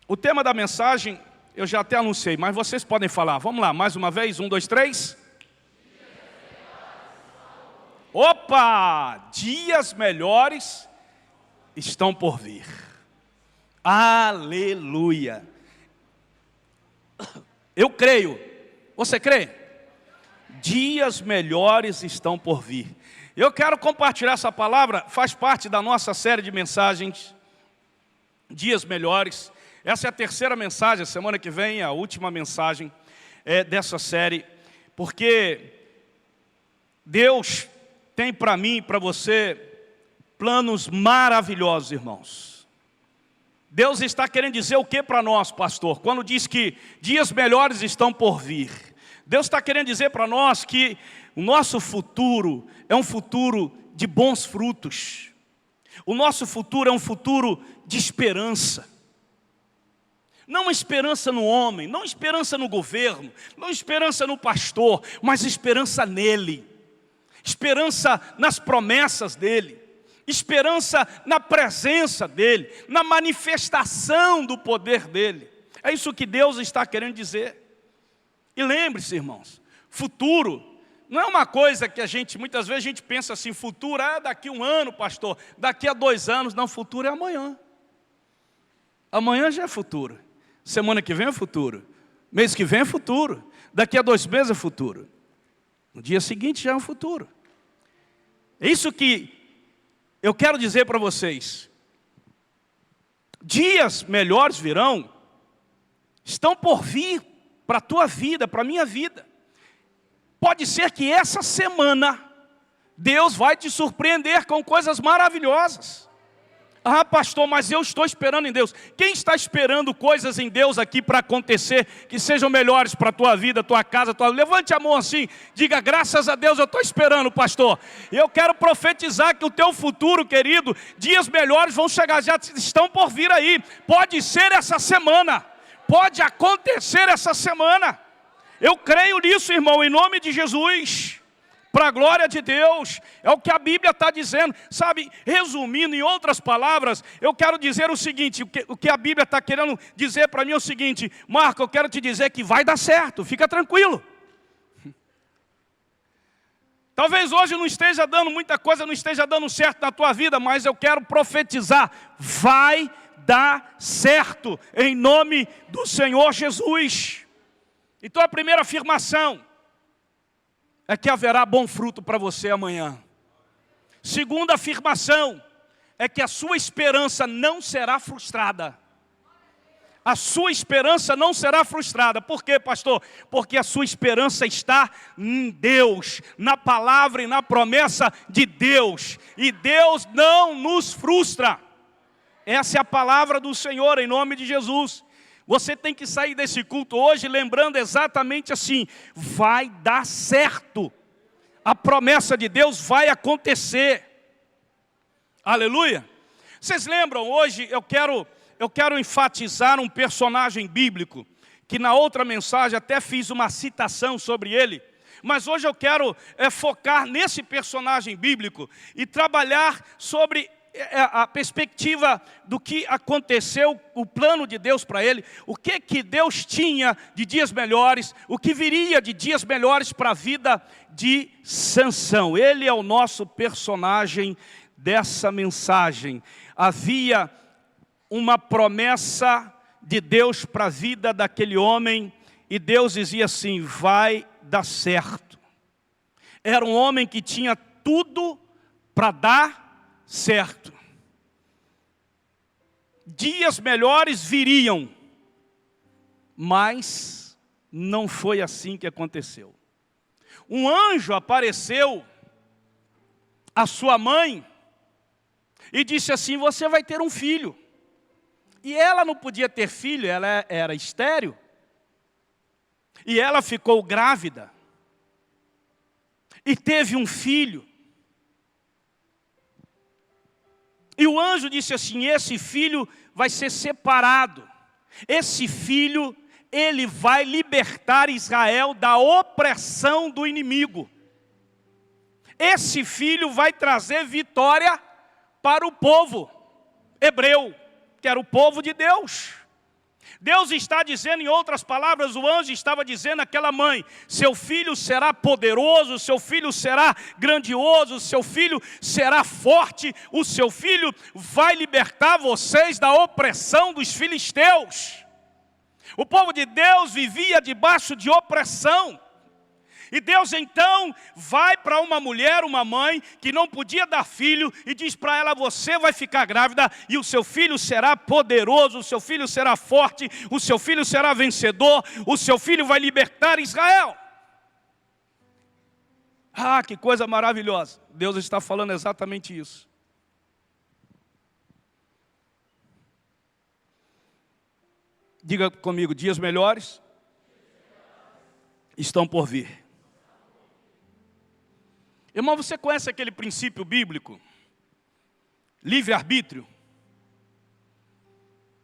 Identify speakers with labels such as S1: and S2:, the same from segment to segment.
S1: O tema da mensagem, eu já até anunciei, mas vocês podem falar. Vamos lá, mais uma vez, 1, 2, 3. Opa! Dias melhores estão por vir. Aleluia! Eu creio. Você crê? Dias melhores estão por vir. Eu quero compartilhar essa palavra, faz parte da nossa série de mensagens, Dias Melhores. Essa é a terceira mensagem, a semana que vem, a última mensagem dessa série, porque Deus tem para mim e para você planos maravilhosos, irmãos. Deus está querendo dizer o que para nós, pastor? Quando diz que dias melhores estão por vir. Deus está querendo dizer para nós que o nosso futuro é um futuro de bons frutos. O nosso futuro é um futuro de esperança. Não uma esperança no homem, não esperança no governo, não esperança no pastor, mas esperança nele. Esperança nas promessas dele. Esperança na presença dele, na manifestação do poder dele. É isso que Deus está querendo dizer. E lembre-se, irmãos, futuro não é uma coisa que muitas vezes a gente pensa assim, futuro é daqui 1 ano, pastor, daqui a 2 anos. Não, futuro é amanhã. Amanhã já é futuro. Semana que vem é futuro. Mês que vem é futuro. Daqui a 2 meses é futuro. No dia seguinte já é um futuro. É isso que eu quero dizer para vocês. Dias melhores virão, estão por vir para a tua vida, para a minha vida. Pode ser que essa semana Deus vai te surpreender com coisas maravilhosas. Ah, pastor, mas eu estou esperando em Deus. Quem está esperando coisas em Deus aqui para acontecer, que sejam melhores para a tua vida, tua casa, Levante a mão assim, diga, graças a Deus eu estou esperando, pastor. Eu quero profetizar que o teu futuro, querido, dias melhores vão chegar, já estão por vir aí. Pode ser essa semana, pode acontecer essa semana. Eu creio nisso, irmão, em nome de Jesus. Para a glória de Deus, é o que a Bíblia está dizendo. Sabe, resumindo em outras palavras, eu quero dizer o seguinte, o que a Bíblia está querendo dizer para mim é o seguinte, Marco, eu quero te dizer que vai dar certo, fica tranquilo. Talvez hoje não esteja dando muita coisa, não esteja dando certo na tua vida, mas eu quero profetizar, vai dar certo, em nome do Senhor Jesus. Então a primeira afirmação é que haverá bom fruto para você amanhã. Segunda afirmação é que a sua esperança não será frustrada. A sua esperança não será frustrada. Por quê, pastor? Porque a sua esperança está em Deus, na palavra e na promessa de Deus. E Deus não nos frustra. Essa é a palavra do Senhor, em nome de Jesus. Você tem que sair desse culto hoje lembrando exatamente assim, vai dar certo. A promessa de Deus vai acontecer. Aleluia. Vocês lembram, hoje eu quero enfatizar um personagem bíblico, que na outra mensagem até fiz uma citação sobre ele, mas hoje eu quero focar nesse personagem bíblico e trabalhar sobre a perspectiva do que aconteceu, o plano de Deus para ele, o que Deus tinha de dias melhores, o que viria de dias melhores para a vida de Sansão. Ele é o nosso personagem dessa mensagem. Havia uma promessa de Deus para a vida daquele homem, e Deus dizia assim, vai dar certo. Era um homem que tinha tudo para dar certo. Dias melhores viriam, mas não foi assim que aconteceu. Um anjo apareceu à sua mãe e disse assim, você vai ter um filho. E ela não podia ter filho, ela era estéril. E ela ficou grávida e teve um filho. E o anjo disse assim, esse filho vai ser separado. Esse filho, ele vai libertar Israel da opressão do inimigo. Esse filho vai trazer vitória para o povo hebreu, que era o povo de Deus. Deus está dizendo, em outras palavras, o anjo estava dizendo àquela mãe: seu filho será poderoso, seu filho será grandioso, seu filho será forte, o seu filho vai libertar vocês da opressão dos filisteus. O povo de Deus vivia debaixo de opressão. E Deus então vai para uma mulher, uma mãe, que não podia dar filho, e diz para ela: você vai ficar grávida, e o seu filho será poderoso, o seu filho será forte, o seu filho será vencedor, o seu filho vai libertar Israel. Ah, que coisa maravilhosa. Deus está falando exatamente isso. Diga comigo: dias melhores estão por vir. Irmão, você conhece aquele princípio bíblico? Livre-arbítrio.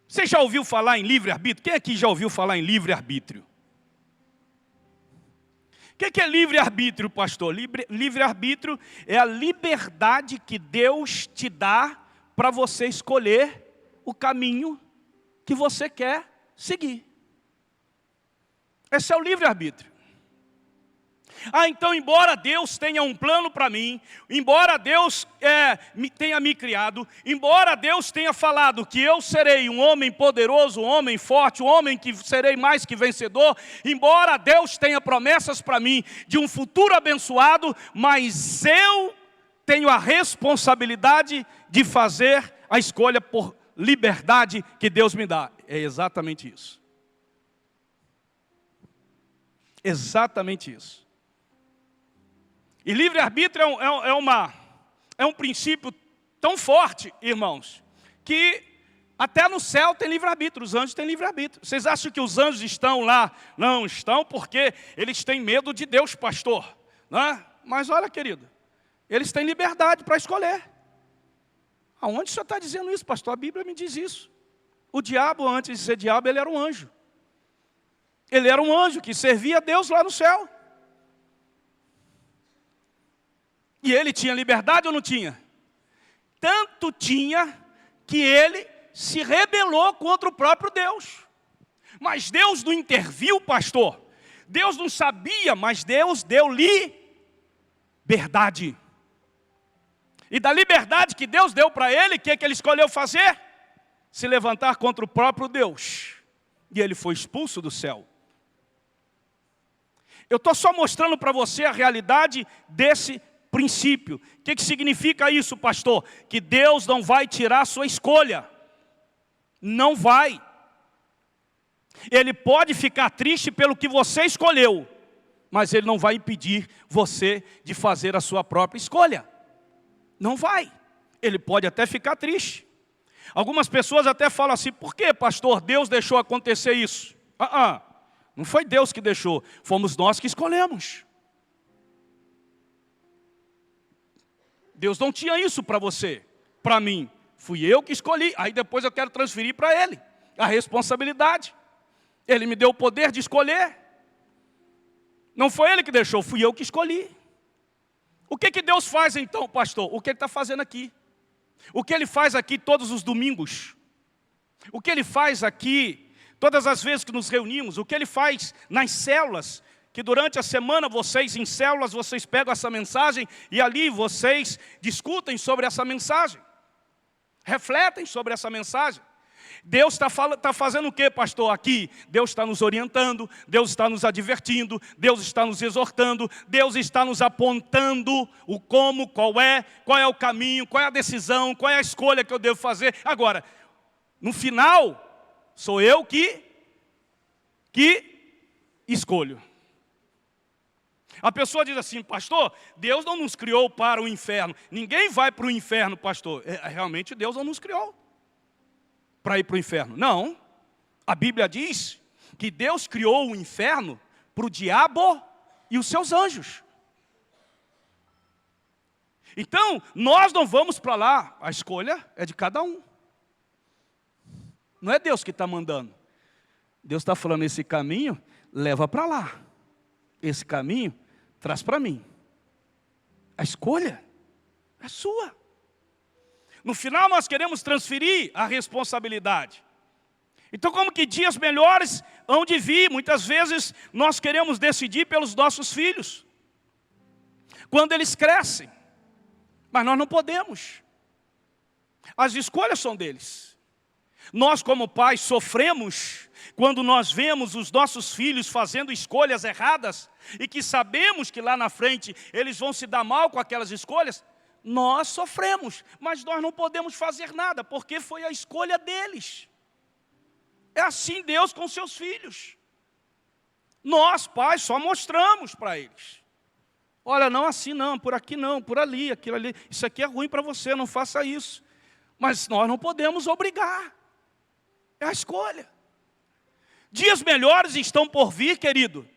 S1: Você já ouviu falar em livre-arbítrio? Quem aqui já ouviu falar em livre-arbítrio? O que é livre-arbítrio, pastor? Livre-arbítrio é a liberdade que Deus te dá para você escolher o caminho que você quer seguir. Esse é o livre-arbítrio. Ah, então, embora Deus tenha um plano para mim, embora Deus tenha me criado, embora Deus tenha falado que eu serei um homem poderoso, um homem forte, um homem que serei mais que vencedor, embora Deus tenha promessas para mim de um futuro abençoado, mas eu tenho a responsabilidade de fazer a escolha por liberdade que Deus me dá. É exatamente isso. Exatamente isso. E livre-arbítrio é um princípio tão forte, irmãos, que até no céu tem livre-arbítrio, os anjos têm livre-arbítrio. Vocês acham que os anjos estão lá? Não estão, porque eles têm medo de Deus, pastor. Não é? Mas olha, querido, eles têm liberdade para escolher. Aonde o senhor está dizendo isso, pastor? A Bíblia me diz isso. O diabo, antes de ser diabo, ele era um anjo. Ele era um anjo que servia a Deus lá no céu. E ele tinha liberdade ou não tinha? Tanto tinha que ele se rebelou contra o próprio Deus. Mas Deus não interviu, pastor. Deus não sabia, mas Deus deu liberdade. E da liberdade que Deus deu para ele, o que ele escolheu fazer? Se levantar contra o próprio Deus. E ele foi expulso do céu. Eu estou só mostrando para você a realidade desse princípio. O que significa isso, pastor? Que Deus não vai tirar a sua escolha. Não vai. Ele pode ficar triste pelo que você escolheu, mas Ele não vai impedir você de fazer a sua própria escolha. Não vai. Ele pode até ficar triste. Algumas pessoas até falam assim: por que, pastor, Deus deixou acontecer isso? Não foi Deus que deixou, fomos nós que escolhemos. Deus não tinha isso para você, para mim. Fui eu que escolhi, aí depois eu quero transferir para Ele a responsabilidade. Ele me deu o poder de escolher. Não foi Ele que deixou, fui eu que escolhi. O que Deus faz então, pastor? O que Ele está fazendo aqui. O que Ele faz aqui todos os domingos. O que Ele faz aqui todas as vezes que nos reunimos. O que Ele faz nas células. Que durante a semana vocês, em células, vocês pegam essa mensagem e ali vocês discutem sobre essa mensagem. Refletem sobre essa mensagem. Deus está fazendo o que, pastor, aqui? Deus está nos orientando, Deus está nos advertindo, Deus está nos exortando, Deus está nos apontando o como, qual é o caminho, qual é a decisão, qual é a escolha que eu devo fazer. Agora, no final, sou eu que escolho. A pessoa diz assim: pastor, Deus não nos criou para o inferno. Ninguém vai para o inferno, pastor. Realmente Deus não nos criou para ir para o inferno. Não. A Bíblia diz que Deus criou o inferno para o diabo e os seus anjos. Então, nós não vamos para lá. A escolha é de cada um. Não é Deus que está mandando. Deus está falando: esse caminho leva para lá. Esse caminho traz para mim. A escolha é sua. No final nós queremos transferir a responsabilidade. Então, como que dias melhores hão de vir? Muitas vezes nós queremos decidir pelos nossos filhos, quando eles crescem, mas nós não podemos. As escolhas são deles. Nós, como pais, sofremos quando nós vemos os nossos filhos fazendo escolhas erradas e que sabemos que lá na frente eles vão se dar mal com aquelas escolhas. Nós sofremos, mas nós não podemos fazer nada, porque foi a escolha deles. É assim Deus com seus filhos. Nós, pais, só mostramos para eles. Olha, não assim não, por aqui não, por ali, aquilo ali. Isso aqui é ruim para você, não faça isso. Mas nós não podemos obrigar. É a escolha. Dias melhores estão por vir, querido.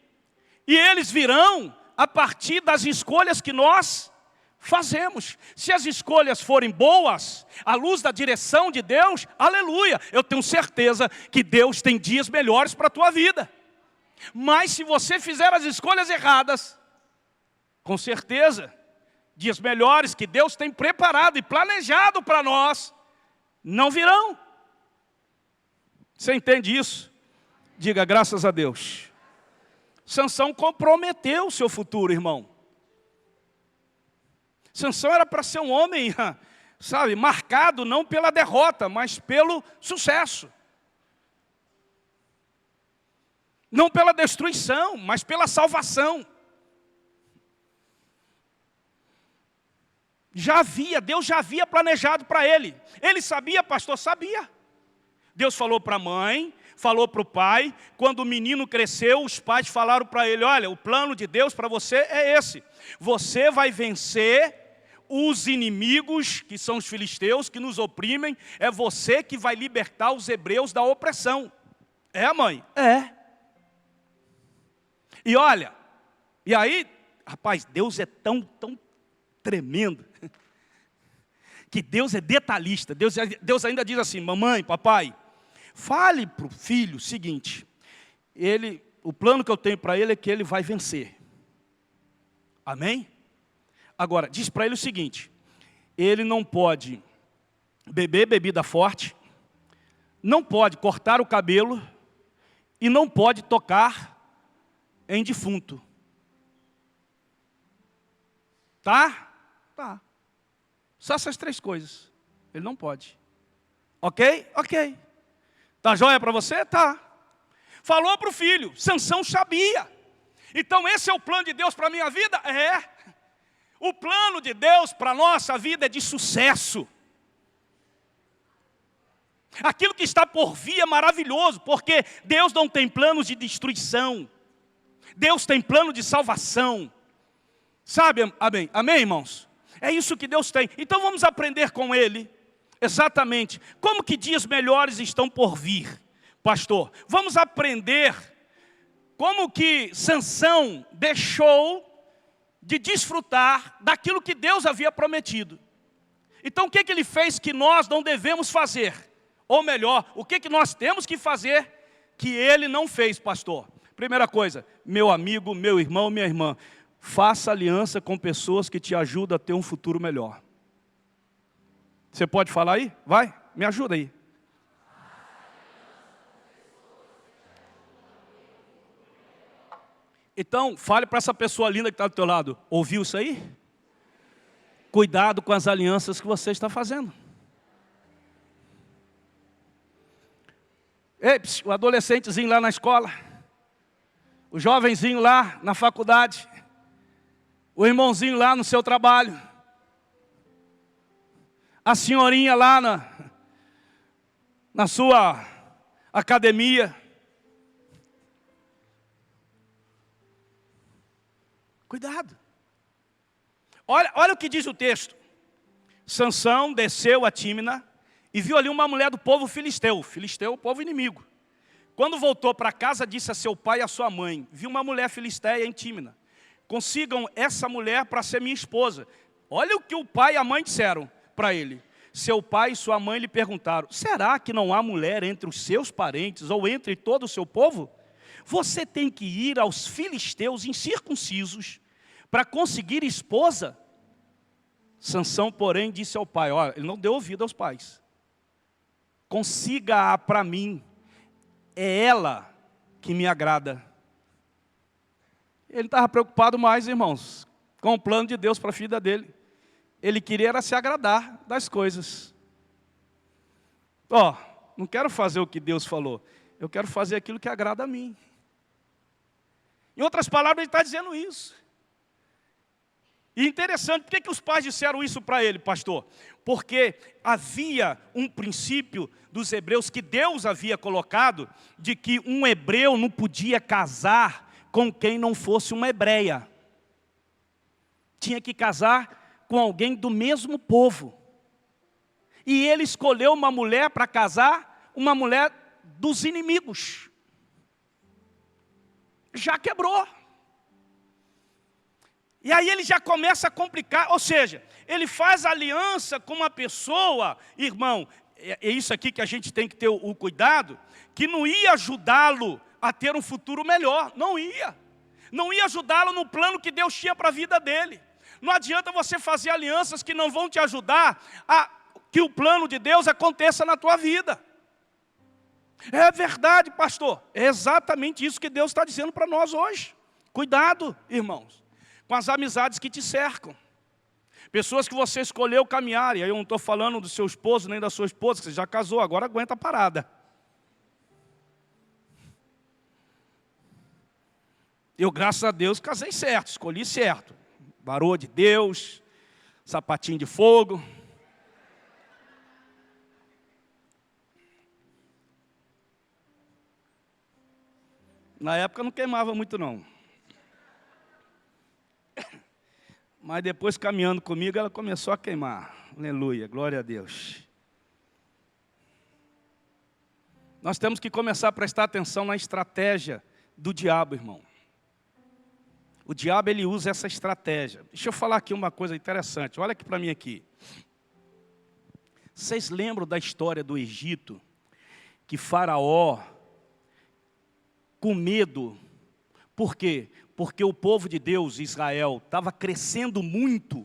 S1: E eles virão a partir das escolhas que nós fazemos. Se as escolhas forem boas, à luz da direção de Deus, aleluia, eu tenho certeza que Deus tem dias melhores para a tua vida. Mas se você fizer as escolhas erradas, com certeza, dias melhores que Deus tem preparado e planejado para nós, não virão. Você entende isso? Diga graças a Deus. Sansão comprometeu o seu futuro, irmão. Sansão era para ser um homem, sabe, marcado não pela derrota, mas pelo sucesso. Não pela destruição, mas pela salvação. Deus já havia planejado para ele. Ele sabia, pastor? Sabia. Deus falou para a mãe, falou para o pai. Quando o menino cresceu, os pais falaram para ele, olha, o plano de Deus para você é esse. Você vai vencer os inimigos, que são os filisteus, que nos oprimem. É você que vai libertar os hebreus da opressão. É, mãe? É. E olha, e aí, rapaz, Deus é tão tremendo, que Deus é detalhista. Deus ainda diz assim, mamãe, papai, fale para o filho o seguinte, o plano que eu tenho para ele é que ele vai vencer. Amém? Agora, diz para ele o seguinte, ele não pode beber bebida forte, não pode cortar o cabelo e não pode tocar em defunto. Tá? Tá. Só essas 3 coisas. Ele não pode. Ok? Ok. Tá joia para você? Tá. Falou para o filho. Sansão sabia. Então esse é o plano de Deus para a minha vida? É. O plano de Deus para a nossa vida é de sucesso. Aquilo que está por vir é maravilhoso, porque Deus não tem planos de destruição. Deus tem plano de salvação. Sabe, amém? Amém, irmãos? É isso que Deus tem. Então vamos aprender com Ele, exatamente, como que dias melhores estão por vir, pastor. Vamos aprender como que Sansão deixou de desfrutar daquilo que Deus havia prometido. Então o que ele fez que nós não devemos fazer? Ou melhor, o que nós temos que fazer que ele não fez, pastor? Primeira coisa, meu amigo, meu irmão, minha irmã, faça aliança com pessoas que te ajudam a ter um futuro melhor. Você pode falar aí? Vai, me ajuda aí. Então, fale para essa pessoa linda que está do teu lado. Ouviu isso aí? Cuidado com as alianças que você está fazendo. Ei, o adolescentezinho lá na escola, o jovenzinho lá na faculdade, o irmãozinho lá no seu trabalho, a senhorinha lá na sua academia. Cuidado. Olha o que diz o texto. Sansão desceu a Tímina e viu ali uma mulher do povo filisteu. Filisteu, o povo inimigo. Quando voltou para casa, disse a seu pai e a sua mãe, vi uma mulher filisteia em Tímina. Consigam essa mulher para ser minha esposa. Olha o que o pai e a mãe disseram para ele. Seu pai e sua mãe lhe perguntaram, será que não há mulher entre os seus parentes ou entre todo o seu povo? Você tem que ir aos filisteus incircuncisos para conseguir esposa? Sansão, porém, disse ao pai, olha, ele não deu ouvido aos pais. Consiga-a para mim, é ela que me agrada. Ele não estava preocupado mais, irmãos, com o plano de Deus para a vida dele. Ele queria era se agradar das coisas. Não quero fazer o que Deus falou. Eu quero fazer aquilo que agrada a mim. Em outras palavras, ele está dizendo isso. E interessante, por que os pais disseram isso para ele, pastor? Porque havia um princípio dos hebreus que Deus havia colocado, de que um hebreu não podia casar com quem não fosse uma hebreia. Tinha que casar com alguém do mesmo povo. E ele escolheu uma mulher para casar, uma mulher dos inimigos. Já quebrou. E aí ele já começa a complicar, ou seja, ele faz aliança com uma pessoa, irmão, é isso aqui que a gente tem que ter o cuidado, que não ia ajudá-lo a ter um futuro melhor, não ia ajudá-lo no plano que Deus tinha para a vida dele. Não adianta você fazer alianças que não vão te ajudar a que o plano de Deus aconteça na tua vida. É verdade, pastor, é exatamente isso que Deus está dizendo para nós hoje. Cuidado, irmãos, com as amizades que te cercam. Pessoas que você escolheu caminhar, e aí eu não estou falando do seu esposo nem da sua esposa, que você já casou, agora aguenta a parada. Eu, graças a Deus, casei certo, escolhi certo. Varô de Deus, sapatinho de fogo. Na época não queimava muito não. Mas depois, caminhando comigo, ela começou a queimar. Aleluia, glória a Deus. Nós temos que começar a prestar atenção na estratégia do diabo, irmão. O diabo, ele usa essa estratégia. Deixa eu falar aqui uma coisa interessante. Olha aqui para mim aqui. Vocês lembram da história do Egito? Que Faraó, com medo, por quê? Porque o povo de Deus, Israel, estava crescendo muito.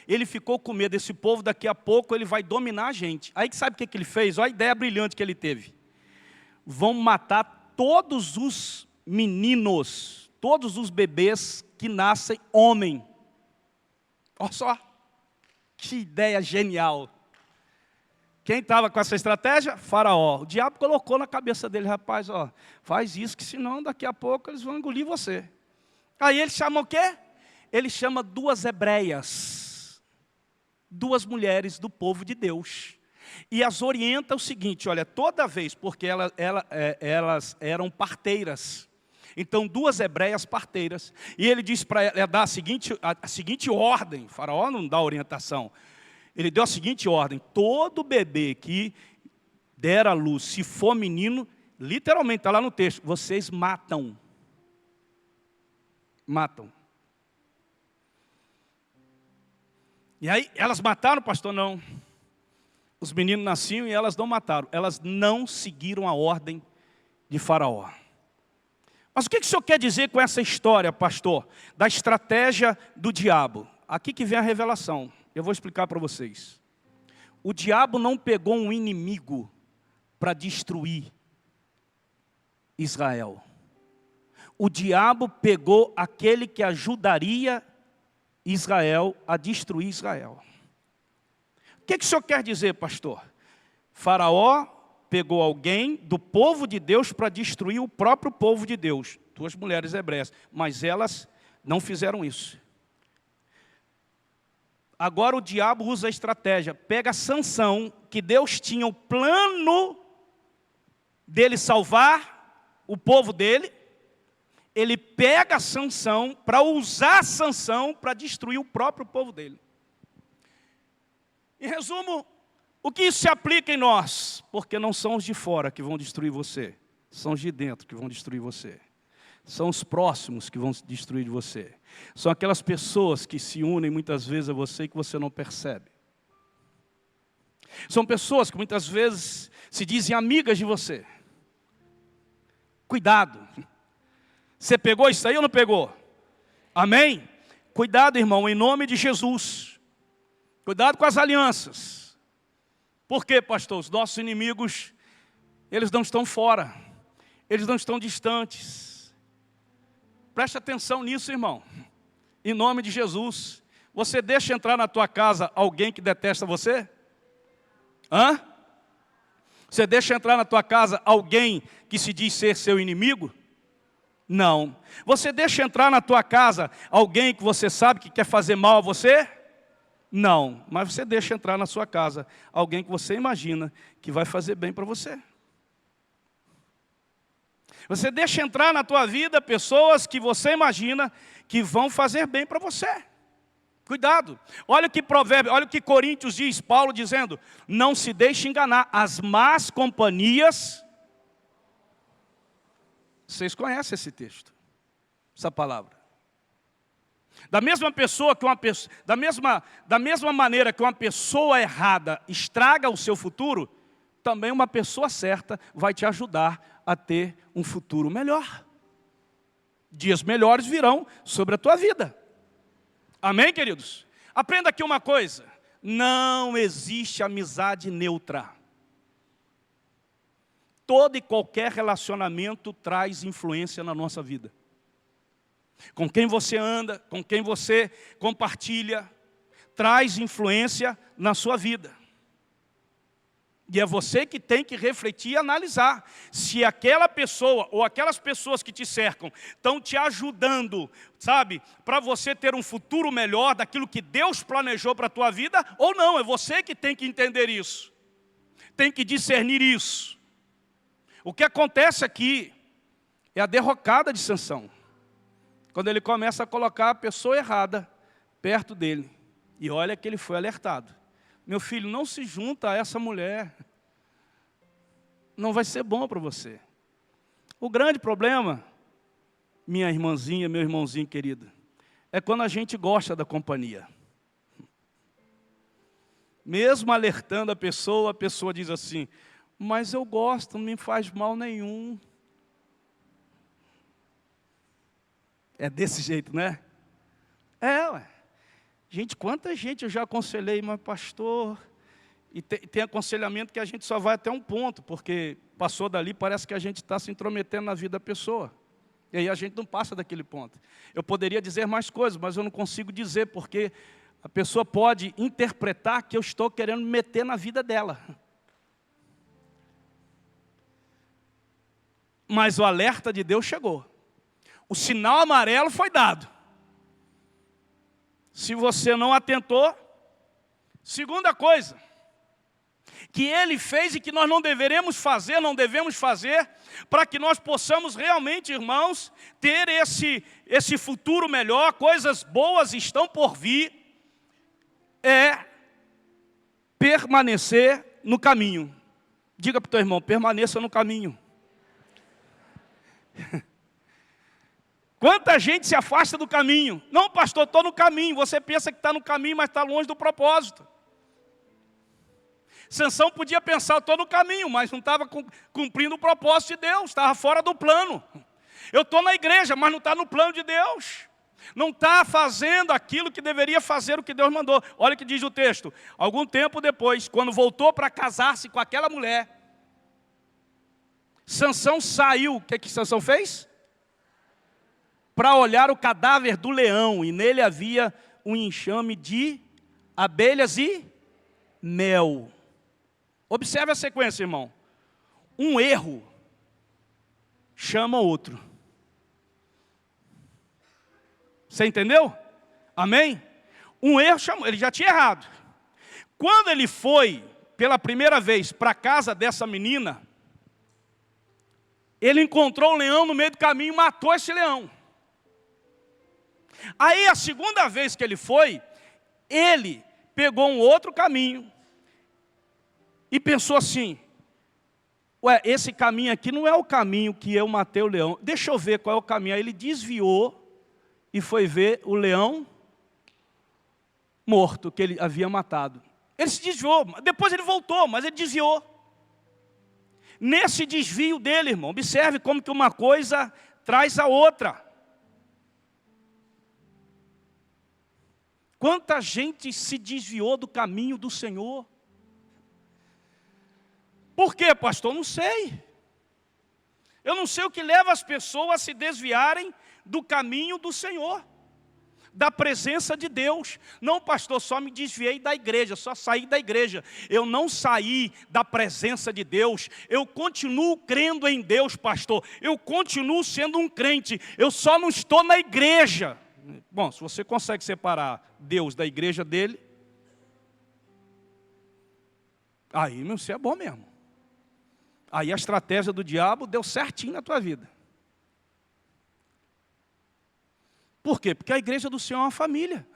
S1: Ele ficou com medo, esse povo daqui a pouco ele vai dominar a gente. Aí sabe o que ele fez? Olha a ideia brilhante que ele teve. Vão matar todos os meninos, todos os bebês que nascem homem. Olha só, que ideia genial. Quem estava com essa estratégia? Faraó. O diabo colocou na cabeça dele, rapaz, faz isso, que senão daqui a pouco eles vão engolir você. Aí ele chama o quê? Ele chama duas hebreias, duas mulheres do povo de Deus. E as orienta o seguinte, olha, toda vez, porque elas eram parteiras. Então, duas hebreias parteiras. E ele diz para ela, dá a seguinte ordem, o Faraó não dá orientação. Ele deu a seguinte ordem, todo bebê que der à luz, se for menino, literalmente está lá no texto, vocês matam. Matam. E aí, elas mataram, pastor? Não. Os meninos nasciam e elas não mataram. Elas não seguiram a ordem de Faraó. Mas o que o senhor quer dizer com essa história, pastor? Da estratégia do diabo. Aqui que vem a revelação. Eu vou explicar para vocês. O diabo não pegou um inimigo para destruir Israel. O diabo pegou aquele que ajudaria Israel a destruir Israel. O que o senhor quer dizer, pastor? Faraó pegou alguém do povo de Deus para destruir o próprio povo de Deus, duas mulheres hebreias, mas elas não fizeram isso. Agora o diabo usa a estratégia, pega Sansão, que Deus tinha o plano dele salvar o povo dele, ele pega Sansão para usar Sansão para destruir o próprio povo dele. Em resumo, o que isso se aplica em nós? Porque não são os de fora que vão destruir você, são os de dentro que vão destruir você. São os próximos que vão destruir você. São aquelas pessoas que se unem muitas vezes a você e que você não percebe. São pessoas que muitas vezes se dizem amigas de você. Cuidado. Você pegou isso aí ou não pegou? Amém? Cuidado, irmão, em nome de Jesus. Cuidado com as alianças. Por quê, pastor? Os nossos inimigos, eles não estão fora. eles não estão distantes. Preste atenção nisso, irmão. Em nome de Jesus. Você deixa entrar na tua casa alguém que detesta você? Hã? Você deixa entrar na tua casa alguém que se diz ser seu inimigo? Não. Você deixa entrar na tua casa alguém que você sabe que quer fazer mal a você? Não. Mas você deixa entrar na sua casa alguém que você imagina que vai fazer bem para você. Você deixa entrar na tua vida pessoas que você imagina que vão fazer bem para você. Cuidado. Olha o que Provérbios, olha o que Coríntios diz, Paulo dizendo: não se deixe enganar, as más companhias. Vocês conhecem esse texto, essa palavra. Da mesma maneira que uma pessoa errada estraga o seu futuro, também uma pessoa certa vai te ajudar a ter um futuro melhor. Dias melhores virão sobre a tua vida. Amém, queridos? Aprenda aqui uma coisa: não existe amizade neutra. Todo e qualquer relacionamento traz influência na nossa vida. Com quem você anda, com quem você compartilha, traz influência na sua vida. E é você que tem que refletir e analisar se aquela pessoa ou aquelas pessoas que te cercam estão te ajudando, sabe, para você ter um futuro melhor daquilo que Deus planejou para a tua vida ou não. É você que tem que entender isso, tem que discernir isso. O que acontece aqui é a derrocada de Sansão, quando ele começa a colocar a pessoa errada perto dele. E olha que ele foi alertado: meu filho, não se junta a essa mulher, não vai ser bom para você. O grande problema, minha irmãzinha, meu irmãozinho querido, é quando a gente gosta da companhia. Mesmo alertando a pessoa diz assim: mas eu gosto, não me faz mal nenhum. É desse jeito, né? Ué. Gente, quanta gente eu já aconselhei, mas pastor... E tem aconselhamento que a gente só vai até um ponto, porque passou dali, parece que a gente está se intrometendo na vida da pessoa. E aí a gente não passa daquele ponto. Eu poderia dizer mais coisas, mas eu não consigo dizer, porque a pessoa pode interpretar que eu estou querendo me meter na vida dela. Mas o alerta de Deus chegou. O sinal amarelo foi dado. Se você não atentou, segunda coisa que ele fez e que nós não devemos fazer, para que nós possamos realmente, irmãos, ter esse futuro melhor, coisas boas estão por vir, é permanecer no caminho. Diga para o teu irmão: permaneça no caminho. Quanta gente se afasta do caminho? Não, pastor, estou no caminho. Você pensa que está no caminho, mas está longe do propósito. Sansão podia pensar: estou no caminho, mas não estava cumprindo o propósito de Deus, estava fora do plano. Eu estou na igreja, mas não está no plano de Deus. Não está fazendo aquilo que deveria fazer, o que Deus mandou. Olha o que diz o texto: algum tempo depois, quando voltou para casar-se com aquela mulher, Sansão saiu. O que Sansão fez? Para olhar o cadáver do leão, e nele havia um enxame de abelhas e mel. Observe a sequência, irmão. Um erro chama outro. Você entendeu? Amém? Um erro chamou, ele já tinha errado. Quando ele foi pela primeira vez para a casa dessa menina, ele encontrou um leão no meio do caminho e matou esse leão. Aí a segunda vez que ele foi, ele pegou um outro caminho e pensou assim: ué, esse caminho aqui não é o caminho que eu matei o leão, deixa eu ver qual é o caminho. Aí ele desviou e foi ver o leão morto que ele havia matado. Ele se desviou, depois ele voltou, mas ele desviou. Nesse desvio dele, irmão, observe como que uma coisa traz a outra. Quanta gente se desviou do caminho do Senhor. Por quê, pastor? Não sei. Eu não sei o que leva as pessoas a se desviarem do caminho do Senhor, da presença de Deus. Não, pastor, só me desviei da igreja, só saí da igreja. Eu não saí da presença de Deus. Eu continuo crendo em Deus, pastor. Eu continuo sendo um crente. Eu só não estou na igreja. Bom, se você consegue separar Deus da igreja dele, aí você é bom mesmo. Aí a estratégia do diabo deu certinho na tua vida. Por quê? Porque a igreja do Senhor é uma família.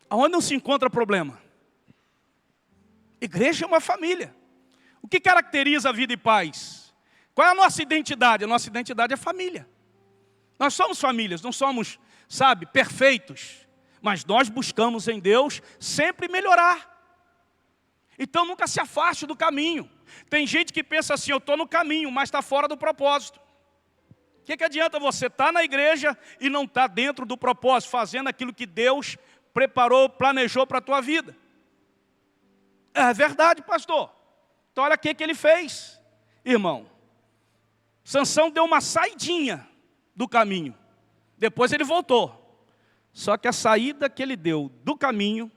S1: Aonde não se encontra problema? Igreja é uma família. O que caracteriza a vida e paz? Qual é a nossa identidade? A nossa identidade é família. Nós somos famílias, não somos, sabe, perfeitos. Mas nós buscamos em Deus sempre melhorar. Então nunca se afaste do caminho. Tem gente que pensa assim, eu estou no caminho, mas está fora do propósito. O que adianta você estar na igreja e não estar dentro do propósito, fazendo aquilo que Deus preparou, planejou para a tua vida? É verdade, pastor. Então olha o que ele fez, irmão. Sansão deu uma saidinha do caminho. Depois ele voltou. Só que a saída que ele deu do caminho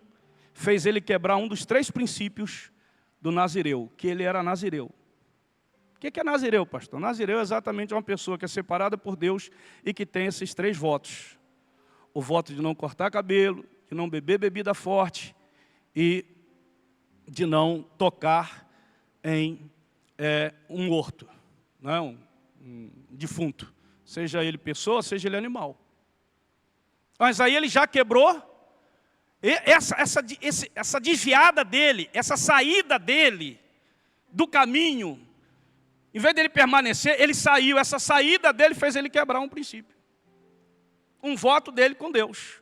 S1: fez ele quebrar um dos 3 princípios do nazireu, que ele era nazireu. O que é nazireu, pastor? Nazireu é exatamente uma pessoa que é separada por Deus e que tem esses 3 votos. O voto de não cortar cabelo, de não beber bebida forte e de não tocar em um morto, não, um defunto. Seja ele pessoa, seja ele animal. Mas aí ele já quebrou essa desviada dele, essa saída dele do caminho. Em vez dele permanecer, ele saiu. Essa saída dele fez ele quebrar um princípio. Um voto dele com Deus.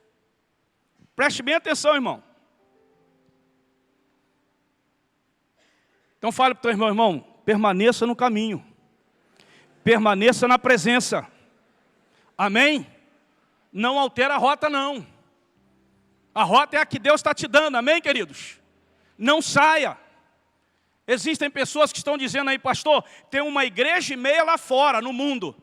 S1: Preste bem atenção, irmão. Então fale para o teu irmão, permaneça no caminho. Permaneça na presença. Amém? Não altera a rota, não. A rota é a que Deus está te dando, amém, queridos? Não saia. Existem pessoas que estão dizendo aí, pastor, tem uma igreja e meia lá fora, no mundo,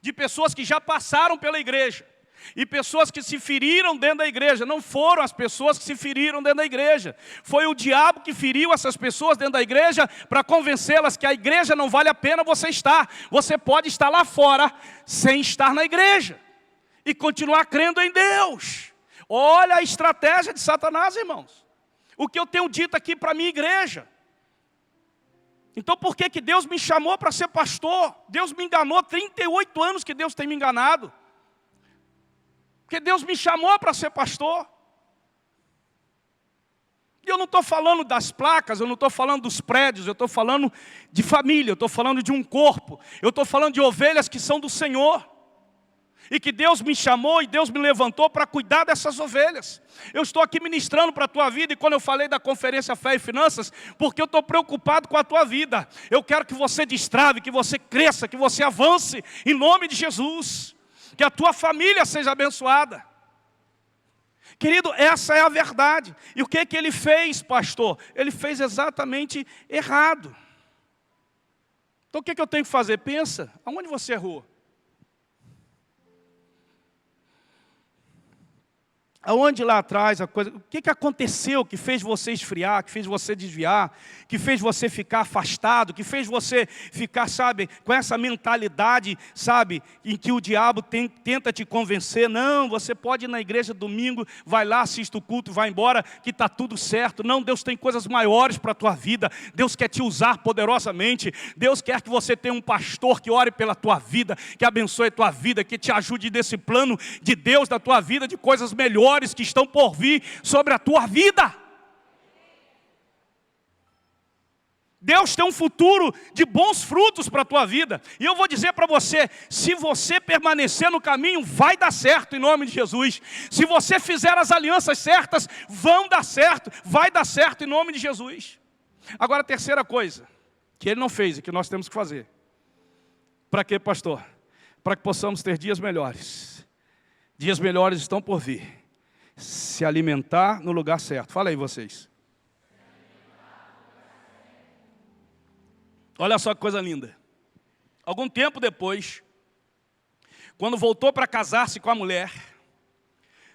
S1: de pessoas que já passaram pela igreja, e pessoas que se feriram dentro da igreja. Não foram as pessoas que se feriram dentro da igreja, foi o diabo que feriu essas pessoas dentro da igreja, para convencê-las que a igreja não vale a pena você estar. Você pode estar lá fora, sem estar na igreja, e continuar crendo em Deus. Olha a estratégia de Satanás, irmãos. O que eu tenho dito aqui para a minha igreja. Então por que Deus me chamou para ser pastor? Deus me enganou, 38 anos que Deus tem me enganado. Porque Deus me chamou para ser pastor. E eu não estou falando das placas, eu não estou falando dos prédios, eu estou falando de família, eu estou falando de um corpo. Eu estou falando de ovelhas que são do Senhor. E que Deus me chamou e Deus me levantou para cuidar dessas ovelhas. Eu estou aqui ministrando para a tua vida, e quando eu falei da conferência Fé e Finanças, porque eu estou preocupado com a tua vida. Eu quero que você destrave, que você cresça, que você avance, em nome de Jesus. Que a tua família seja abençoada. Querido, essa é a verdade. E o que ele fez, pastor? Ele fez exatamente errado. Então o que eu tenho que fazer? Pensa, aonde você errou? Aonde lá atrás, o que aconteceu que fez você esfriar, que fez você desviar, que fez você ficar afastado, que fez você ficar, sabe, com essa mentalidade, sabe, em que o diabo tenta te convencer. Não, você pode ir na igreja domingo, vai lá, assiste o culto, vai embora, que está tudo certo. Não, Deus tem coisas maiores para a tua vida. Deus quer te usar poderosamente. Deus quer que você tenha um pastor que ore pela tua vida, que abençoe a tua vida, que te ajude nesse plano de Deus da tua vida, de coisas melhores que estão por vir sobre a tua vida. Deus tem um futuro de bons frutos para a tua vida. E eu vou dizer para você, se você permanecer no caminho, vai dar certo em nome de Jesus. Se você fizer as alianças certas, vão dar certo, vai dar certo em nome de Jesus. Agora a terceira coisa, que ele não fez e que nós temos que fazer. Para quê, pastor? Para que possamos ter dias melhores. Dias melhores estão por vir. Se alimentar no lugar certo. Fala aí vocês. Olha só que coisa linda. Algum tempo depois, quando voltou para casar-se com a mulher,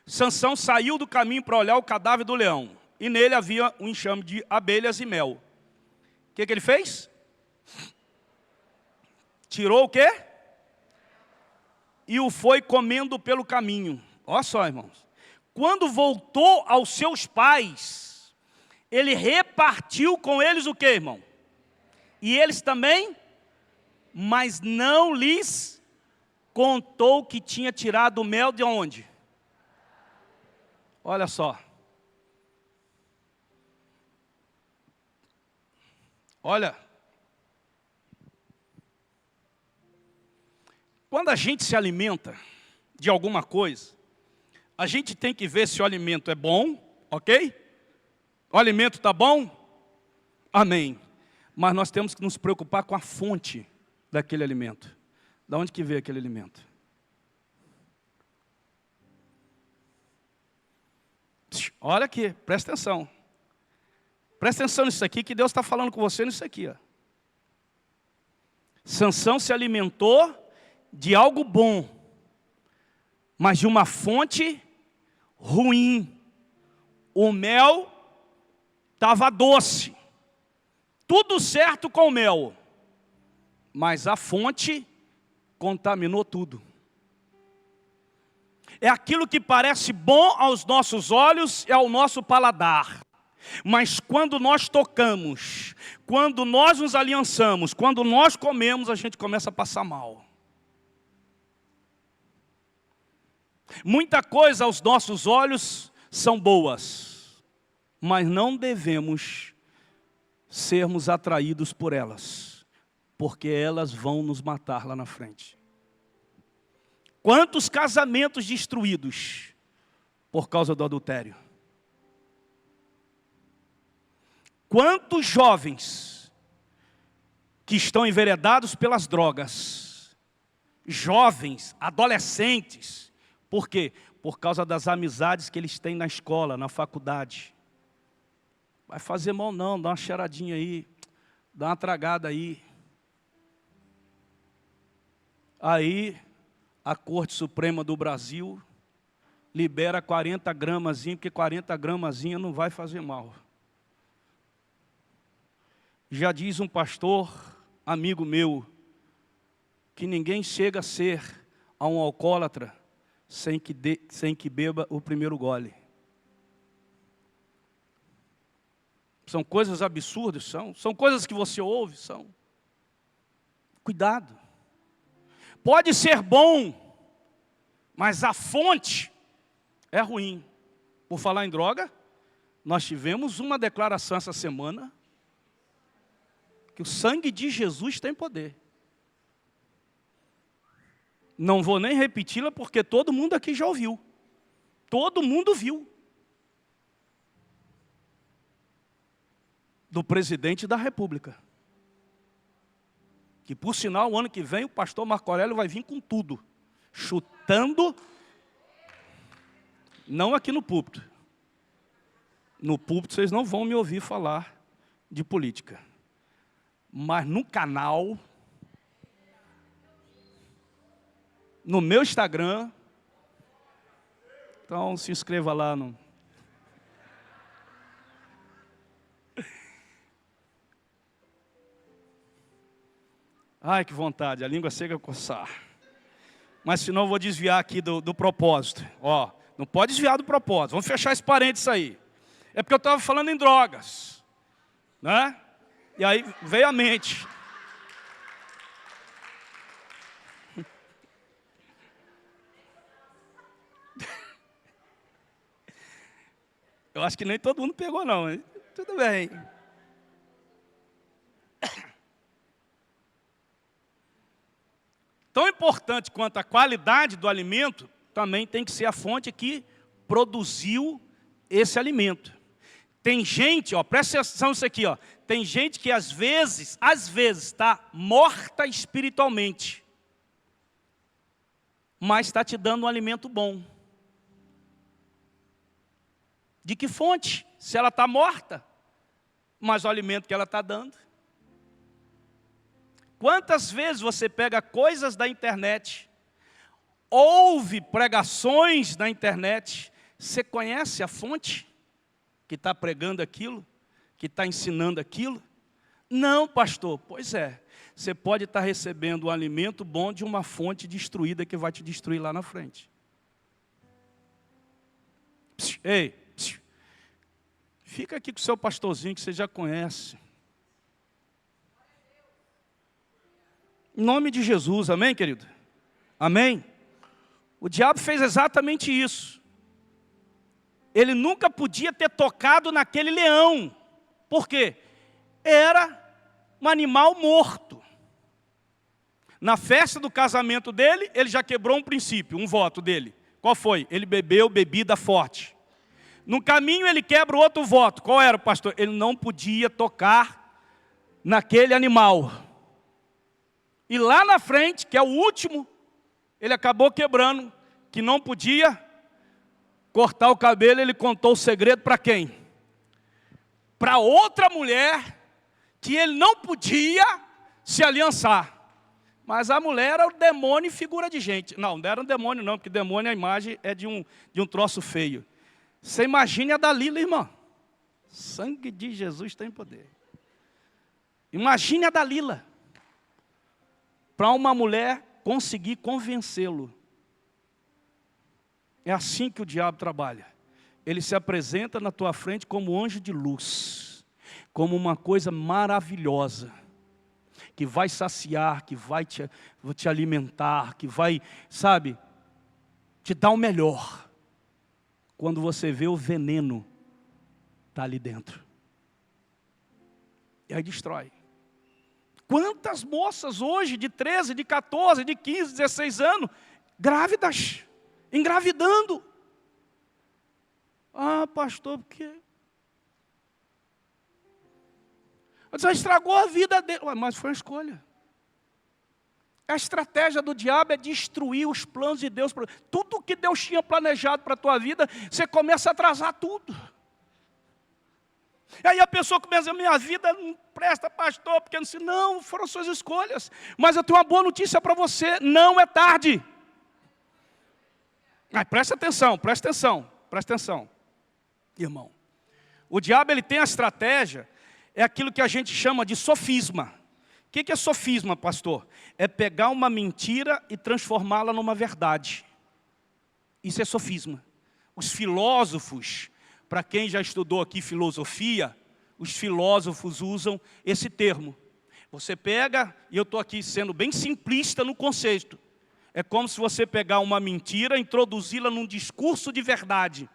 S1: Sansão saiu do caminho para olhar o cadáver do leão. E nele havia um enxame de abelhas e mel. O que ele fez? Tirou o quê? E o foi comendo pelo caminho. Olha só, irmãos. Quando voltou aos seus pais, ele repartiu com eles o quê, irmão? E eles também? Mas não lhes contou que tinha tirado o mel de onde? Olha só. Olha. Quando a gente se alimenta de alguma coisa, a gente tem que ver se o alimento é bom, ok? O alimento está bom? Amém. Mas nós temos que nos preocupar com a fonte daquele alimento. Da onde que veio aquele alimento? Olha aqui, presta atenção. Presta atenção nisso aqui, que Deus está falando com você nisso aqui. Ó. Sansão se alimentou de algo bom, mas de uma fonte ruim. O mel estava doce. Tudo certo com o mel. Mas a fonte contaminou tudo. É aquilo que parece bom aos nossos olhos e ao nosso paladar. Mas quando nós tocamos, quando nós nos aliançamos, quando nós comemos, a gente começa a passar mal. Muita coisa aos nossos olhos são boas, mas não devemos sermos atraídos por elas, porque elas vão nos matar lá na frente. Quantos casamentos destruídos por causa do adultério? Quantos jovens que estão enveredados pelas drogas? Jovens, adolescentes. Por quê? Por causa das amizades que eles têm na escola, na faculdade. Vai fazer mal não, dá uma cheiradinha aí, dá uma tragada aí. Aí, a Corte Suprema do Brasil libera 40 gramazinho, porque 40 gramazinho não vai fazer mal. Já diz um pastor, amigo meu, que ninguém chega a ser a um alcoólatra sem que beba o primeiro gole. São coisas absurdas, são coisas que você ouve, são. Cuidado. Pode ser bom, mas a fonte é ruim. Por falar em droga, nós tivemos uma declaração essa semana, que o sangue de Jesus tem poder. Não vou nem repeti-la, porque todo mundo aqui já ouviu. Todo mundo viu. Do presidente da República. Que, por sinal, o ano que vem, o pastor Marco Aurélio vai vir com tudo. Chutando. Não aqui no púlpito. No púlpito vocês não vão me ouvir falar de política. Mas no canal, no meu Instagram, então se inscreva lá no... Ai, que vontade, a língua chega a coçar. Mas senão eu vou desviar aqui do propósito. Ó, não pode desviar do propósito, vamos fechar esse parênteses aí. É porque eu estava falando em drogas, né? E aí veio a mente. Eu acho que nem todo mundo pegou não, hein? Tudo bem. Tão importante quanto a qualidade do alimento, também tem que ser a fonte que produziu esse alimento. Tem gente, ó, presta atenção nisso aqui, ó. Tem gente que às vezes está morta espiritualmente, mas está te dando um alimento bom. De que fonte? Se ela está morta, mas o alimento que ela está dando. Quantas vezes você pega coisas da internet, ouve pregações na internet, você conhece a fonte que está pregando aquilo, que está ensinando aquilo? Não, pastor. Pois é, você pode estar recebendo um alimento bom de uma fonte destruída que vai te destruir lá na frente. Ei, fica aqui com o seu pastorzinho que você já conhece. Em nome de Jesus, amém, querido? Amém? O diabo fez exatamente isso. Ele nunca podia ter tocado naquele leão. Por quê? Era um animal morto. Na festa do casamento dele, ele já quebrou um princípio, um voto dele. Qual foi? Ele bebeu bebida forte. No caminho ele quebra o outro voto. Qual era, pastor? Ele não podia tocar naquele animal. E lá na frente, que é o último, ele acabou quebrando, que não podia cortar o cabelo. Ele contou o segredo para quem? Para outra mulher, que ele não podia se aliançar. Mas a mulher era o demônio e figura de gente. Não era um demônio não, porque demônio, a imagem é de um troço feio. Você imagine a Dalila, irmã. Sangue de Jesus tem poder. Imagine a Dalila. Para uma mulher conseguir convencê-lo. É assim que o diabo trabalha. Ele se apresenta na tua frente como anjo de luz. Como uma coisa maravilhosa. Que vai saciar, que vai te alimentar, que vai, sabe, te dar o melhor. Quando você vê o veneno, está ali dentro. E aí destrói. Quantas moças hoje de 13, de 14, de 15, 16 anos, grávidas, engravidando. Ah, pastor, por quê? Você estragou a vida dele. Ué, mas foi uma escolha. A estratégia do diabo é destruir os planos de Deus. Tudo que Deus tinha planejado para a tua vida, você começa a atrasar tudo. E aí a pessoa começa a dizer, minha vida não presta, pastor, porque não sei. Não, foram suas escolhas. Mas eu tenho uma boa notícia para você, não é tarde. Presta atenção, presta atenção, presta atenção. Irmão, o diabo ele tem a estratégia, é aquilo que a gente chama de sofisma. O que é sofisma, pastor? É pegar uma mentira e transformá-la numa verdade. Isso é sofisma. Os filósofos, para quem já estudou aqui filosofia, os filósofos usam esse termo. Você pega, e eu estou aqui sendo bem simplista no conceito. É como se você pegar uma mentira e introduzi-la num discurso de verdade.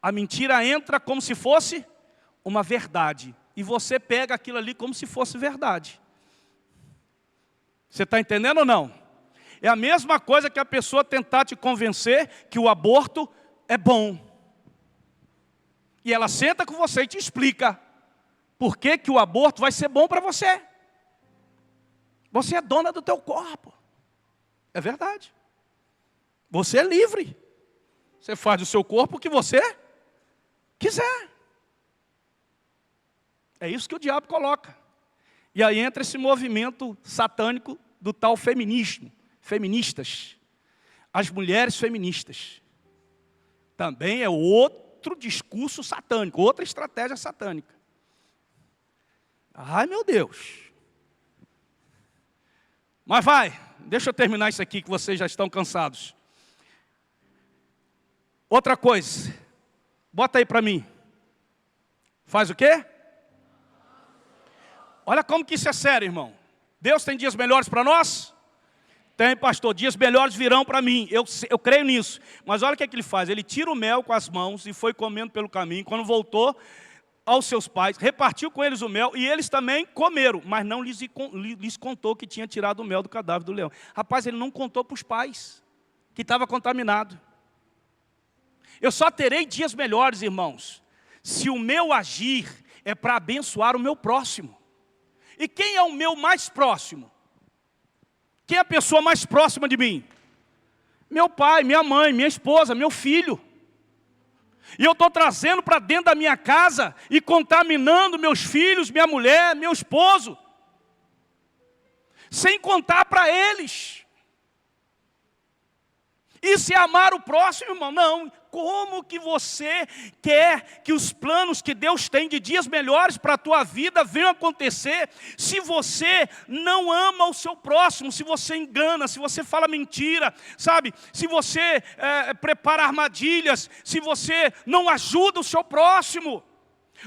S1: A mentira entra como se fosse uma verdade. E você pega aquilo ali como se fosse verdade. Você está entendendo ou não? É a mesma coisa que a pessoa tentar te convencer que o aborto é bom. E ela senta com você e te explica por que o aborto vai ser bom para você. Você é dona do teu corpo. É verdade. Você é livre. Você faz do seu corpo o que você quiser. É isso que o diabo coloca. E aí entra esse movimento satânico do tal feminismo. Feministas. As mulheres feministas. Também é outro discurso satânico, outra estratégia satânica. Ai, meu Deus. Mas vai, deixa eu terminar isso aqui que vocês já estão cansados. Outra coisa. Bota aí para mim. Faz o quê? Olha como que isso é sério, irmão. Deus tem dias melhores para nós? Tem, pastor. Dias melhores virão para mim. Eu creio nisso. Mas olha o que é que ele faz. Ele tira o mel com as mãos e foi comendo pelo caminho. Quando voltou aos seus pais, repartiu com eles o mel e eles também comeram. Mas não lhes contou que tinha tirado o mel do cadáver do leão. Rapaz, ele não contou para os pais que estava contaminado. Eu só terei dias melhores, irmãos, se o meu agir é para abençoar o meu próximo. E quem é o meu mais próximo? Quem é a pessoa mais próxima de mim? Meu pai, minha mãe, minha esposa, meu filho. E eu estou trazendo para dentro da minha casa e contaminando meus filhos, minha mulher, meu esposo. sem contar para eles. Isso é amar o próximo, irmão? Não. Como que você quer que os planos que Deus tem de dias melhores para a tua vida venham acontecer, se você não ama o seu próximo, se você engana, se você fala mentira, sabe? Se você prepara armadilhas, se você não ajuda o seu próximo,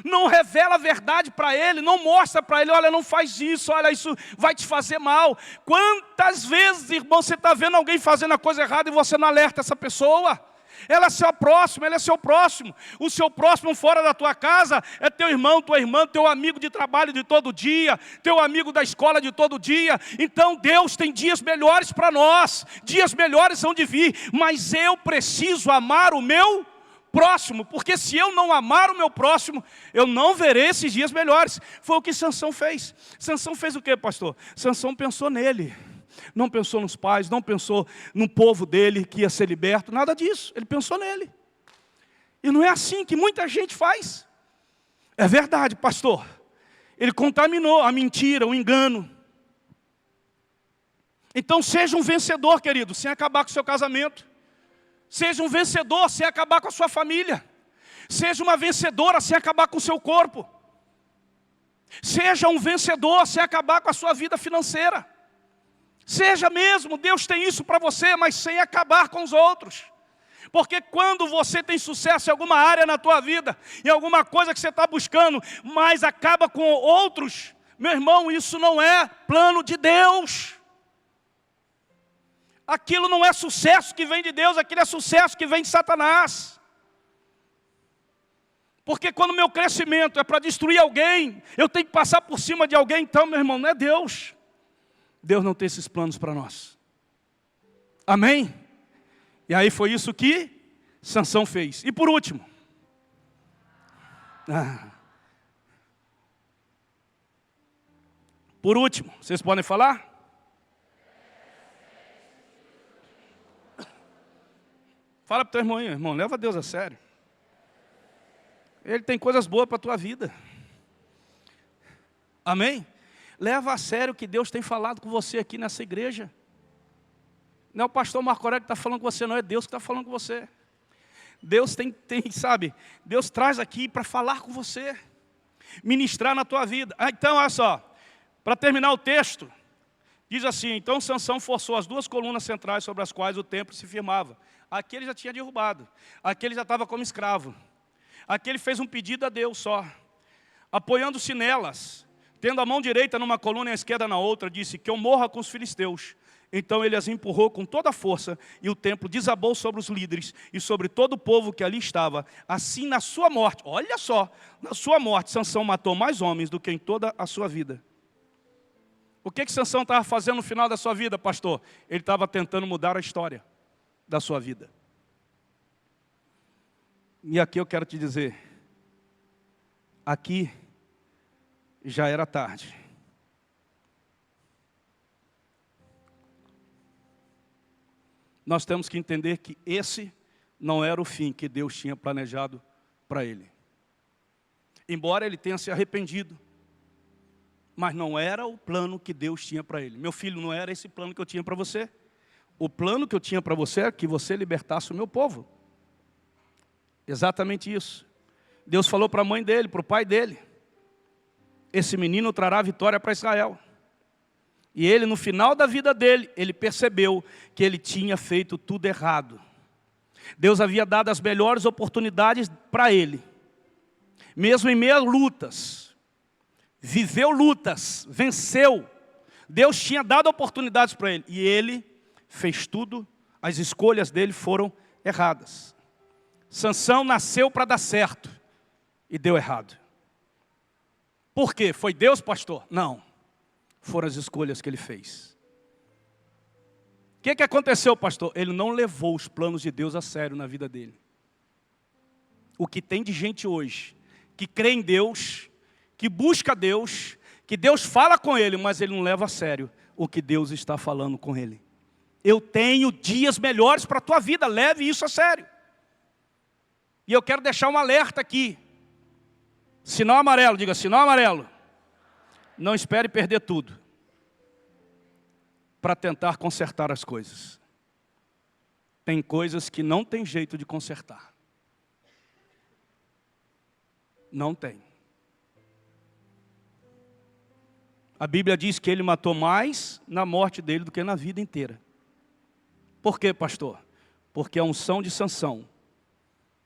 S1: não revela a verdade para ele, não mostra para ele, olha, não faz isso, olha, isso vai te fazer mal. Quantas vezes, irmão, você está vendo alguém fazendo a coisa errada e você não alerta essa pessoa? Ela é seu próximo, ele é seu próximo. O seu próximo fora da tua casa é teu irmão, tua irmã, teu amigo de trabalho de todo dia, teu amigo da escola de todo dia. Então Deus tem dias melhores para nós, dias melhores são de vir, mas eu preciso amar o meu próximo, porque se eu não amar o meu próximo, eu não verei esses dias melhores. Foi o que Sansão fez. Sansão fez o quê, pastor? Sansão pensou nele, não pensou nos pais, não pensou no povo dele que ia ser liberto, nada disso, ele pensou nele. E não é assim que muita gente faz. É verdade, pastor, ele contaminou a mentira, o engano. Então seja um vencedor, querido, sem acabar com o seu casamento. Seja um vencedor sem acabar com a sua família. Seja uma vencedora sem acabar com o seu corpo. Seja um vencedor sem acabar com a sua vida financeira. Seja mesmo, Deus tem isso para você, mas sem acabar com os outros. Porque quando você tem sucesso em alguma área na tua vida, em alguma coisa que você está buscando, mas acaba com outros, meu irmão, isso não é plano de Deus. Aquilo não é sucesso que vem de Deus, aquilo é sucesso que vem de Satanás. Porque quando o meu crescimento é para destruir alguém, eu tenho que passar por cima de alguém, então, meu irmão, não é Deus. Deus não tem esses planos para nós. Amém? E aí foi isso que Sansão fez. E por último. Por último, vocês podem falar? Fala para o teu irmão aí, irmão, leva Deus a sério. Ele tem coisas boas para a tua vida. Amém? Leva a sério o que Deus tem falado com você aqui nessa igreja. Não é o pastor Marco Aurélio que está falando com você, não, é Deus que está falando com você. Deus sabe, Deus traz aqui para falar com você, ministrar na tua vida. Então, olha só, para terminar o texto, diz assim, então Sansão forçou as duas colunas centrais sobre as quais o templo se firmava. Aqui ele já tinha derrubado, aqui ele já estava como escravo. Aqui ele fez um pedido a Deus só, apoiando-se nelas, tendo a mão direita numa coluna e a esquerda na outra, disse, que eu morra com os filisteus. Então ele as empurrou com toda a força, e o templo desabou sobre os líderes e sobre todo o povo que ali estava. Assim na sua morte, olha só, na sua morte, Sansão matou mais homens do que em toda a sua vida. O que Sansão estava fazendo no final da sua vida, pastor? Ele estava tentando mudar a história da sua vida. E aqui eu quero te dizer, aqui já era tarde. Nós temos que entender que esse não era o fim que Deus tinha planejado para ele. Embora ele tenha se arrependido, mas não era o plano que Deus tinha para ele. Meu filho, não era esse plano que eu tinha para você. O plano que eu tinha para você é que você libertasse o meu povo. Exatamente isso. Deus falou para a mãe dele, para o pai dele, esse menino trará vitória para Israel. E ele, no final da vida dele, ele percebeu que ele tinha feito tudo errado. Deus havia dado as melhores oportunidades para ele. Mesmo em meio a lutas, viveu lutas, venceu. Deus tinha dado oportunidades para ele. E ele fez tudo, as escolhas dele foram erradas. Sansão nasceu para dar certo e deu errado. Por quê? Foi Deus, pastor? Não. Foram as escolhas que ele fez. O que aconteceu, pastor? Ele não levou os planos de Deus a sério na vida dele. O que tem de gente hoje, que crê em Deus, que busca Deus, que Deus fala com ele, mas ele não leva a sério o que Deus está falando com ele. Eu tenho dias melhores para a tua vida, leve isso a sério. E eu quero deixar um alerta aqui. Sinal amarelo, diga sinal amarelo. Não espere perder tudo. para tentar consertar as coisas. Tem coisas que não tem jeito de consertar. Não tem. A Bíblia diz que ele matou mais na morte dele do que na vida inteira. Por quê, pastor? Porque a unção de Sansão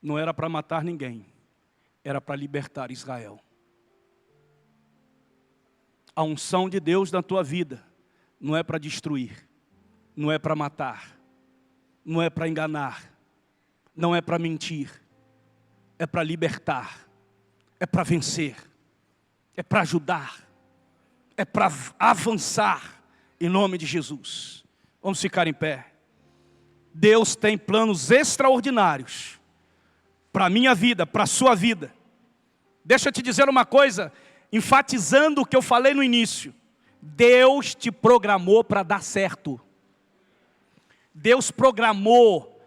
S1: não era para matar ninguém, era para libertar Israel. A unção de Deus na tua vida não é para destruir, não é para matar, não é para enganar, não é para mentir, é para libertar, é para vencer, é para ajudar, é para avançar em nome de Jesus. Vamos ficar em pé. Deus tem planos extraordinários para a minha vida, para a sua vida. Deixa eu te dizer uma coisa, enfatizando o que eu falei no início. Deus te programou para dar certo. Deus programou,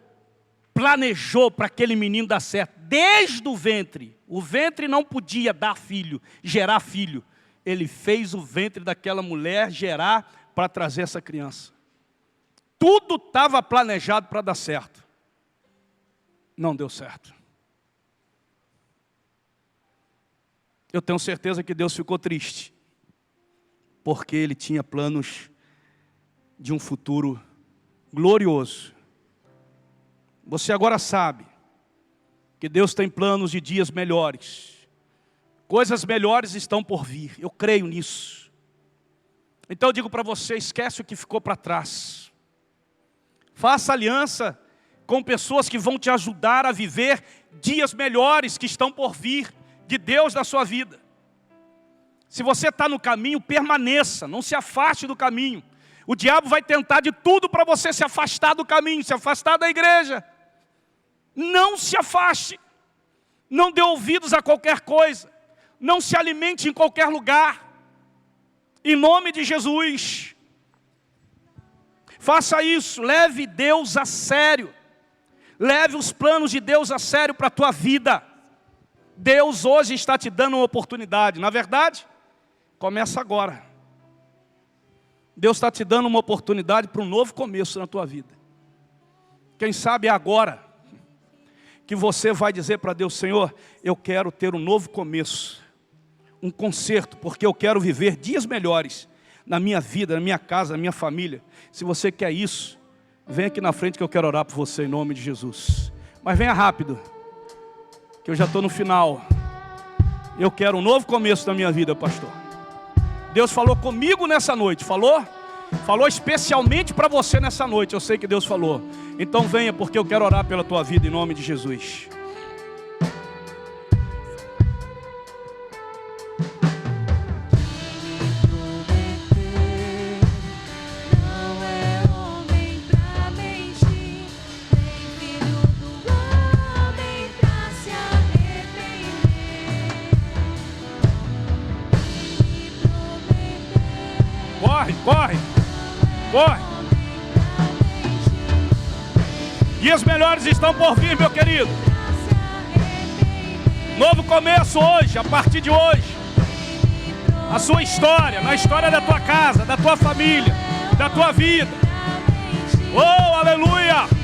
S1: planejou para aquele menino dar certo. Desde o ventre não podia dar filho, gerar filho. Ele fez o ventre daquela mulher gerar para trazer essa criança. Tudo estava planejado para dar certo. Não deu certo. Eu tenho certeza que Deus ficou triste, porque Ele tinha planos de um futuro glorioso. Você agora sabe que Deus tem planos de dias melhores. Coisas melhores estão por vir, eu creio nisso. Então eu digo para você, esquece o que ficou para trás. Faça aliança com pessoas que vão te ajudar a viver dias melhores que estão por vir, de Deus na sua vida. Se você está no caminho, permaneça, não se afaste do caminho. O diabo vai tentar de tudo para você se afastar do caminho, se afastar da igreja. Não se afaste, não dê ouvidos a qualquer coisa. Não se alimente em qualquer lugar. Em nome de Jesus. Faça isso. Leve Deus a sério. Leve os planos de Deus a sério para a tua vida. Deus hoje está te dando uma oportunidade. Na verdade, começa agora. Deus está te dando uma oportunidade para um novo começo na tua vida. Quem sabe é agora que você vai dizer para Deus: Senhor, eu quero ter um novo começo. Um conserto, porque eu quero viver dias melhores na minha vida, na minha casa, na minha família. Se você quer isso, vem aqui na frente que eu quero orar por você em nome de Jesus. Mas venha rápido, que eu já estou no final. Eu quero um novo começo na minha vida, pastor. Deus falou comigo nessa noite, falou? Falou especialmente para você nessa noite, eu sei que Deus falou. Então venha, porque eu quero orar pela tua vida em nome de Jesus. Corre. Dias melhores estão por vir, meu querido. Novo começo hoje, a partir de hoje. A sua história, na história da tua casa, da tua família, da tua vida. Oh, aleluia!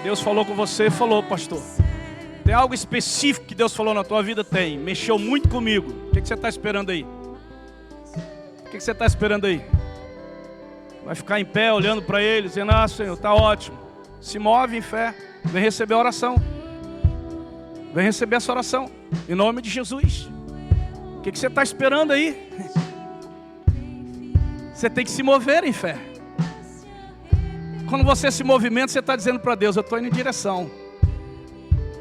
S1: Deus falou com você, falou, pastor. Tem algo específico que Deus falou na tua vida? Tem. Mexeu muito comigo. O que você está esperando aí? O que você está esperando aí? Vai ficar em pé olhando para Ele, dizendo: ah, Senhor, está ótimo. Se move em fé. Vem receber a oração. Vem receber essa oração. Em nome de Jesus. O que você está esperando aí? Você tem que se mover em fé. Quando você se movimenta, você está dizendo para Deus: eu estou indo em direção,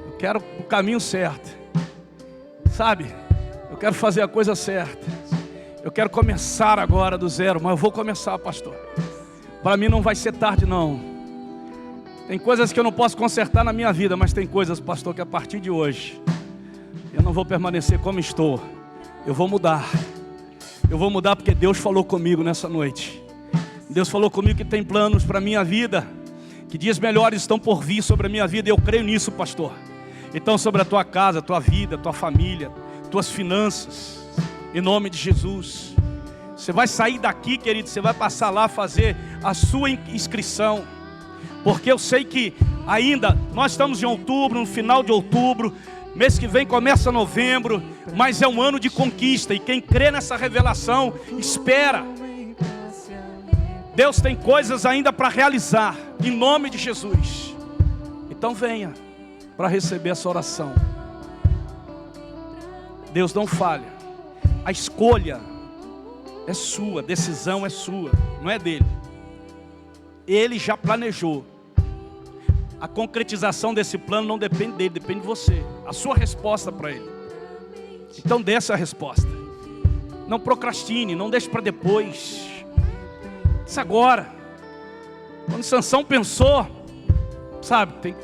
S1: eu quero o caminho certo, sabe? Eu quero fazer a coisa certa, eu quero começar agora do zero, mas eu vou começar, pastor. Para mim não vai ser tarde não. Tem coisas que eu não posso consertar na minha vida, mas tem coisas, pastor, que a partir de hoje eu não vou permanecer como estou. Eu vou mudar. Eu vou mudar porque Deus falou comigo nessa noite. Deus falou comigo que tem planos para a minha vida, que dias melhores estão por vir sobre a minha vida, e eu creio nisso, pastor. Então, sobre a tua casa, a tua vida, a tua família, tuas finanças, em nome de Jesus. Você vai sair daqui, querido, você vai passar lá fazer a sua inscrição, porque eu sei que ainda, nós estamos em outubro, no final de outubro, mês que vem começa novembro, mas é um ano de conquista, e quem crê nessa revelação, espera. Deus tem coisas ainda para realizar, em nome de Jesus. Então venha para receber essa oração. Deus não falha. A escolha é sua, a decisão é sua, não é dele. Ele já planejou. A concretização desse plano não depende dele, depende de você. A sua resposta para ele. Então dê essa resposta. Não procrastine, não deixe para depois. Isso agora. Quando Sansão pensou, sabe,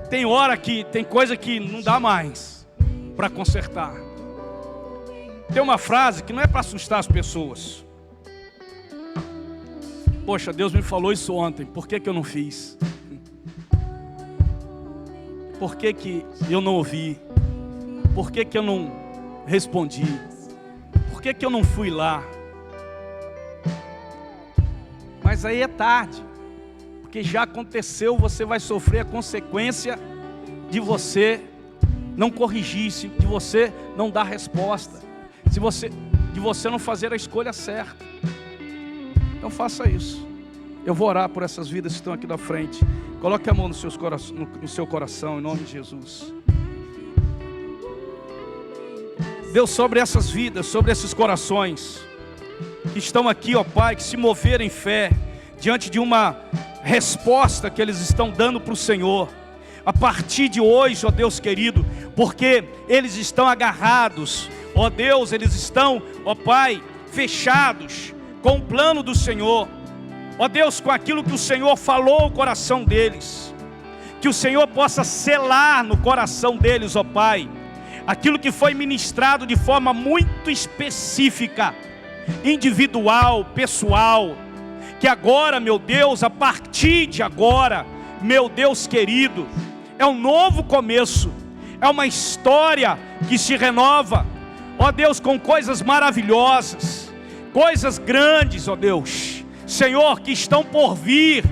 S1: tem hora que, tem coisa que não dá mais para consertar. Tem uma frase que não é para assustar as pessoas. Poxa, Deus me falou isso ontem, por que eu não fiz? Por que eu não ouvi? Por que eu não respondi? Por que eu não fui lá? Mas aí é tarde, porque já aconteceu, você vai sofrer a consequência de você não corrigir, de você não dar resposta, de você não fazer a escolha certa. Então faça isso. Eu vou orar por essas vidas que estão aqui na frente. Coloque a mão no seu coração, em nome de Jesus. Deus, sobre essas vidas, sobre esses corações que estão aqui, ó Pai, que se moveram em fé diante de uma resposta que eles estão dando para o Senhor, a partir de hoje, ó Deus querido, porque eles estão agarrados, ó Deus, eles estão, ó Pai, fechados com o plano do Senhor, ó Deus, com aquilo que o Senhor falou ao coração deles, que o Senhor possa selar no coração deles, ó Pai, aquilo que foi ministrado de forma muito específica, individual, pessoal, que agora, meu Deus, a partir de agora, meu Deus querido, é um novo começo, é uma história que se renova, ó Deus, com coisas maravilhosas, coisas grandes, ó Deus, Senhor, que estão por vir,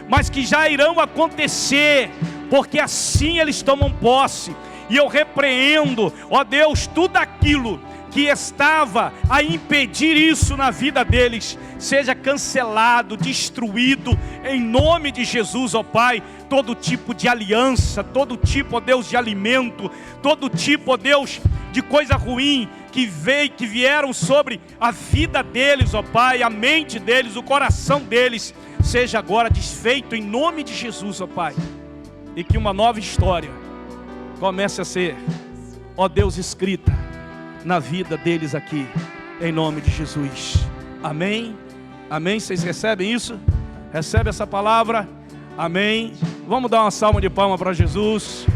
S1: mas que já irão acontecer, porque assim eles tomam posse, e eu repreendo, ó Deus, tudo aquilo que estava a impedir isso na vida deles, seja cancelado, destruído, em nome de Jesus, ó Pai. Todo tipo de aliança, todo tipo, ó Deus, de alimento, todo tipo, ó Deus, de coisa ruim que vieram sobre a vida deles, ó Pai, a mente deles, o coração deles, seja agora desfeito em nome de Jesus, ó Pai, e que uma nova história comece a ser, ó Deus, escrita na vida deles aqui, em nome de Jesus. Amém? Amém? Vocês recebem isso? Recebe essa palavra? Amém? Vamos dar uma salva de palmas para Jesus.